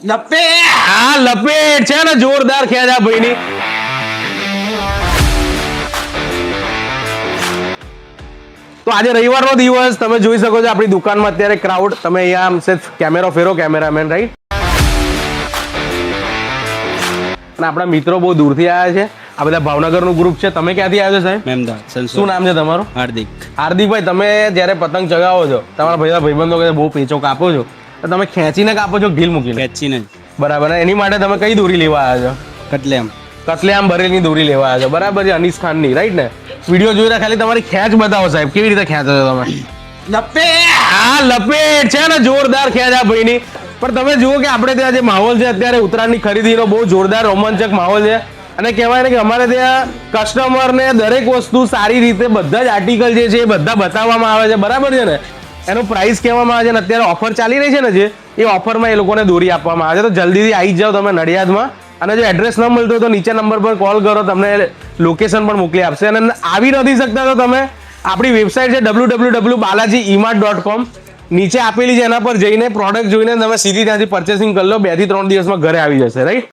લપેટ છે ને જોરદાર ખેંચ આ ભાઈની. તો આજે રવિવારનો દિવસ તમે જોઈ શકો છો આપણી દુકાનમાં અત્યારે ક્રાઉડ. તમે અહીંયા આમ છે કેમેરો ફેરો, કેમેરામેન રાઈટ. અને આપણા મિત્રો બહુ દૂરથી આવ્યા છે. આ બધા ભાવનગરનું ગ્રુપ છે. તમે ક્યાંથી આવ્યો છો સાહેબ? મહેમદાવાદ. શું નામ છે તમારું? હાર્દિક. હાર્દિકભાઈ, તમે જ્યારે પતંગ ચગાવો છો, તમારા ભાઈબંધો કહે બહુ પેચો કાપો છો, તો તમે ખેંચીને કાપો છો ઢીલ મૂકીને? ખેંચીને. બરાબર. એની માટે તમે કઈ દોરી લેવા આવ્યા છો? કટલેમ. કતલેઆમ ભરેલની દોરી લેવા આવ્યા છો. બરાબર છે. અનીસ ખાનની રાઈટ ને? વિડીયો જોઈને ખાલી તમારી ખેંચ બતાવો સાહેબ, કેવી રીતે ખેંચો છો તમે? લપેટ છે ને જોરદાર ખેંચ આ ભાઈની. પણ તમે જુઓ કે આપણે ત્યાં જે માહોલ છે અત્યારે ઉત્તરાયણની ખરીદીનો બહુ જોરદાર રોમાંચક માહોલ છે. અને કહેવાય ને કે અમારે ત્યાં કસ્ટમરને દરેક વસ્તુ સારી રીતે બધા જ આર્ટિકલ જે છે એ બધા બતાવવામાં આવે છે. બરાબર છે ને? એનું પ્રાઇસ કહેવામાં આવે છે. અને અત્યારે ઓફર ચાલી રહી છે ને જે, એ ઓફરમાં એ લોકોને દોરી આપવામાં આવે છે. તો જલ્દીથી આવી જાઓ તમે નડિયાદમાં. અને જો એડ્રેસ ન મળતો તો નીચે નંબર પર કોલ કરો, તમને લોકેશન પણ મોકલી આપશે. અને આવી નથી શકતા તો તમે આપણી વેબસાઇટ છે www.balajiemart.com, નીચે આપેલી છે એના પર જઈને પ્રોડક્ટ જોઈને તમે સીધી ત્યાંથી પરચેસિંગ કરી લો. 2 થી 3 દિવસમાં ઘરે આવી જશે રાઈટ.